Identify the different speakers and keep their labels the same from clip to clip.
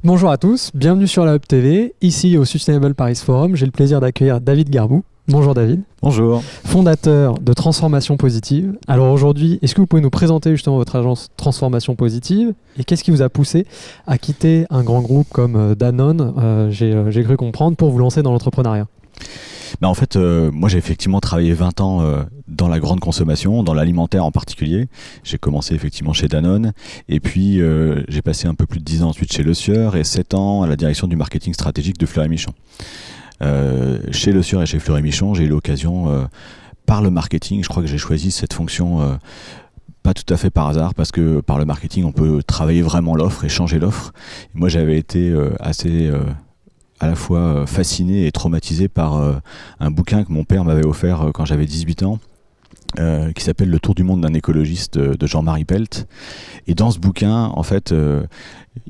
Speaker 1: Bonjour à tous, bienvenue sur la Hub TV. Ici au Sustainable Paris Forum, j'ai le plaisir d'accueillir David Garbou. Bonjour David.
Speaker 2: Bonjour.
Speaker 1: Fondateur de Transformation Positive. Alors aujourd'hui, est-ce que vous pouvez nous présenter justement votre agence Transformation Positive et qu'est-ce qui vous a poussé à quitter un grand groupe comme Danone, j'ai cru comprendre, pour vous lancer dans l'entrepreneuriat?
Speaker 2: En fait, moi j'ai effectivement travaillé 20 ans dans la grande consommation, dans l'alimentaire en particulier. J'ai commencé effectivement chez Danone et puis j'ai passé un peu plus de 10 ans ensuite chez Le Sieur et 7 ans à la direction du marketing stratégique de Fleury Michon. Chez Le Sieur et chez Fleury Michon, j'ai eu l'occasion, par le marketing, je crois que j'ai choisi cette fonction pas tout à fait par hasard, parce que par le marketing, on peut travailler vraiment l'offre et changer l'offre. Et moi, j'avais été assez à la fois fasciné et traumatisé par un bouquin que mon père m'avait offert quand j'avais 18 ans, qui s'appelle Le Tour du monde d'un écologiste de Jean-Marie Pelt. Et dans ce bouquin, en fait,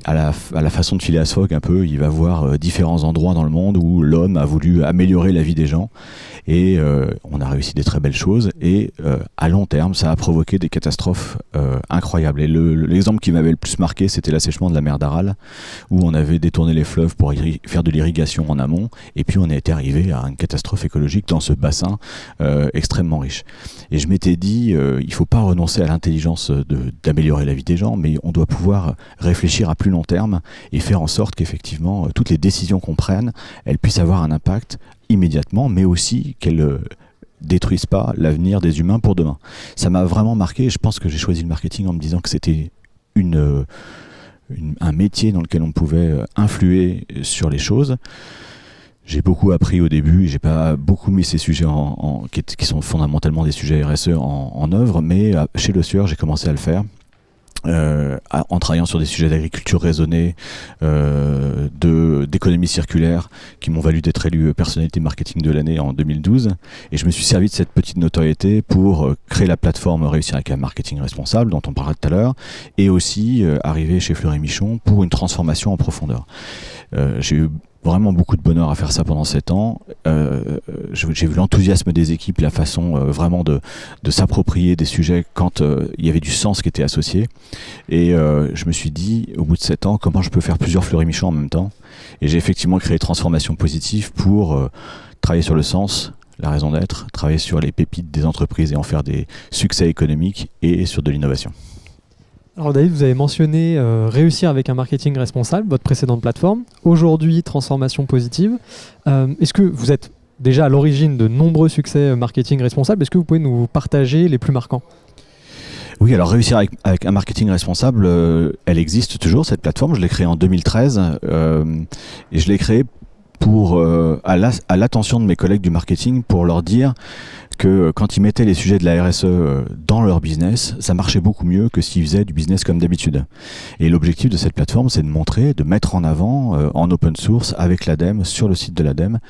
Speaker 2: à la façon de Phileas Fogg un peu, il va voir différents endroits dans le monde où l'homme a voulu améliorer la vie des gens et on a réussi des très belles choses et à long terme ça a provoqué des catastrophes incroyables. Et l'exemple qui m'avait le plus marqué, c'était l'assèchement de la mer d'Aral, où on avait détourné les fleuves pour faire de l'irrigation en amont et puis on a été arrivé à une catastrophe écologique dans ce bassin extrêmement riche. Et je m'étais dit, il ne faut pas renoncer à l'intelligence d'améliorer la vie des gens, mais on doit pouvoir réfléchir à plus long terme et faire en sorte qu'effectivement toutes les décisions qu'on prenne, elles puissent avoir un impact immédiatement, mais aussi qu'elles détruisent pas l'avenir des humains pour demain. Ça m'a vraiment marqué et je pense que j'ai choisi le marketing en me disant que c'était un métier dans lequel on pouvait influer sur les choses. J'ai beaucoup appris au début, j'ai pas beaucoup mis ces sujets qui sont fondamentalement des sujets RSE en œuvre, mais chez Le Sieur, j'ai commencé à le faire. En travaillant sur des sujets d'agriculture raisonnée, d'économie circulaire, qui m'ont valu d'être élu personnalité marketing de l'année en 2012. Et je me suis servi de cette petite notoriété pour créer la plateforme Réussir avec un marketing responsable, dont on parlait tout à l'heure, et aussi arriver chez Fleury Michon pour une transformation en profondeur. J'ai eu vraiment beaucoup de bonheur à faire ça pendant 7 ans. J'ai vu l'enthousiasme des équipes, la façon vraiment de s'approprier des sujets quand il y avait du sens qui était associé. Et je me suis dit, au bout de 7 ans, comment je peux faire plusieurs Fleury Michon en même temps. Et j'ai effectivement créé Transformation Positive pour travailler sur le sens, la raison d'être, travailler sur les pépites des entreprises et en faire des succès économiques et sur de l'innovation.
Speaker 1: Alors David, vous avez mentionné réussir avec un marketing responsable, votre précédente plateforme. Aujourd'hui, Transformation Positive. Est-ce que vous êtes déjà à l'origine de nombreux succès marketing responsable? Est-ce que vous pouvez nous partager les plus marquants?
Speaker 2: Oui, alors réussir avec un marketing responsable, elle existe toujours, cette plateforme. Je l'ai créée en 2013 et je l'ai créée à l'attention de mes collègues du marketing pour leur dire que quand ils mettaient les sujets de la RSE dans leur business, ça marchait beaucoup mieux que s'ils faisaient du business comme d'habitude. Et l'objectif de cette plateforme, c'est de mettre en avant en open source avec l'ADEME, sur le site de l'ADEME,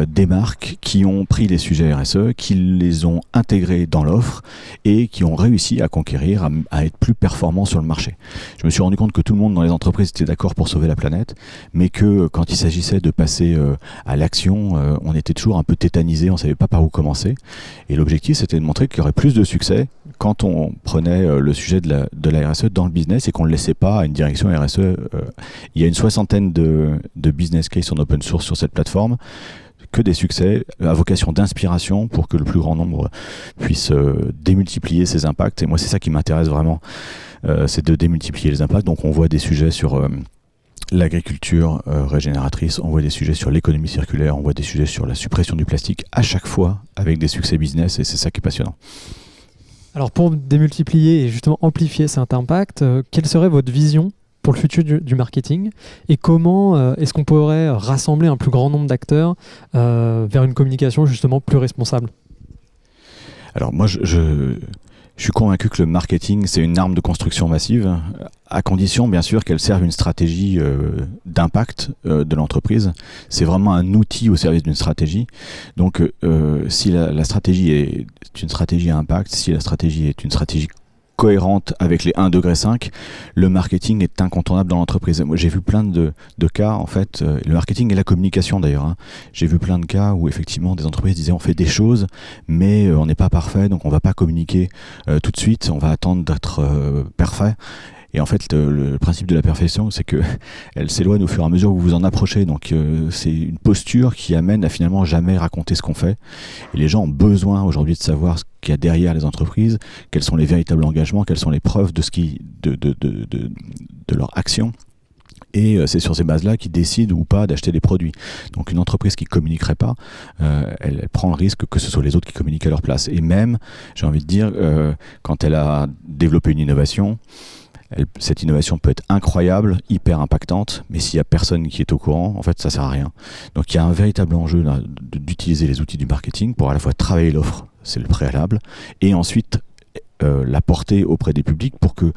Speaker 2: des marques qui ont pris les sujets RSE, qui les ont intégrés dans l'offre et qui ont réussi à conquérir, à être plus performants sur le marché. Je me suis rendu compte que tout le monde dans les entreprises était d'accord pour sauver la planète, mais que quand il s'agissait de passer à l'action, on était toujours un peu tétanisé, on ne savait pas par où commencer. Et l'objectif, c'était de montrer qu'il y aurait plus de succès quand on prenait le sujet de la RSE dans le business et qu'on ne le laissait pas à une direction RSE. Il y a une 60aine de business case en open source sur cette plateforme, que des succès à vocation d'inspiration pour que le plus grand nombre puisse démultiplier ses impacts. Et moi, c'est ça qui m'intéresse vraiment, c'est de démultiplier les impacts. Donc on voit des sujets sur l'agriculture régénératrice, on voit des sujets sur l'économie circulaire, on voit des sujets sur la suppression du plastique, à chaque fois avec des succès business, et c'est ça qui est passionnant.
Speaker 1: Alors pour démultiplier et justement amplifier cet impact, quelle serait votre vision pour le futur du marketing et comment est-ce qu'on pourrait rassembler un plus grand nombre d'acteurs vers une communication justement plus responsable?
Speaker 2: Alors moi je suis convaincu que le marketing, c'est une arme de construction massive, à condition, bien sûr, qu'elle serve une stratégie d'impact de l'entreprise. C'est vraiment un outil au service d'une stratégie. Donc, si la stratégie est une stratégie à impact, si la stratégie est une stratégie cohérente avec les 1,5 degré, le marketing est incontournable dans l'entreprise. Moi, j'ai vu plein de cas, en fait, le marketing et la communication d'ailleurs, hein. J'ai vu plein de cas où effectivement des entreprises disaient on fait des choses, mais on n'est pas parfait, donc on ne va pas communiquer tout de suite, on va attendre d'être parfait. Et en fait, le principe de la perfection, c'est que elle s'éloigne au fur et à mesure que vous vous en approchez. Donc, c'est une posture qui amène à finalement jamais raconter ce qu'on fait. Et les gens ont besoin aujourd'hui de savoir ce qu'il y a derrière les entreprises, quels sont les véritables engagements, quelles sont les preuves de leur action. Et c'est sur ces bases-là qu'ils décident ou pas d'acheter des produits. Donc une entreprise qui ne communiquerait pas, elle prend le risque que ce soit les autres qui communiquent à leur place. Et même, j'ai envie de dire, quand elle a développé une innovation, cette innovation peut être incroyable, hyper impactante, mais s'il n'y a personne qui est au courant, en fait, ça ne sert à rien. Donc il y a un véritable enjeu là, d'utiliser les outils du marketing pour à la fois travailler l'offre, c'est le préalable, et ensuite la porter auprès des publics pour que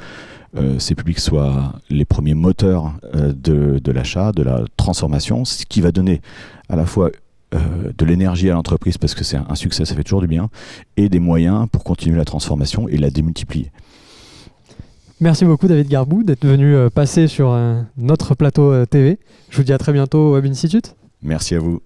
Speaker 2: ces publics soient les premiers moteurs de l'achat, de la transformation, ce qui va donner à la fois de l'énergie à l'entreprise, parce que c'est un succès, ça fait toujours du bien, et des moyens pour continuer la transformation et la démultiplier.
Speaker 1: Merci beaucoup David Garbou d'être venu passer sur notre plateau TV. Je vous dis à très bientôt au Web Institute.
Speaker 2: Merci à vous.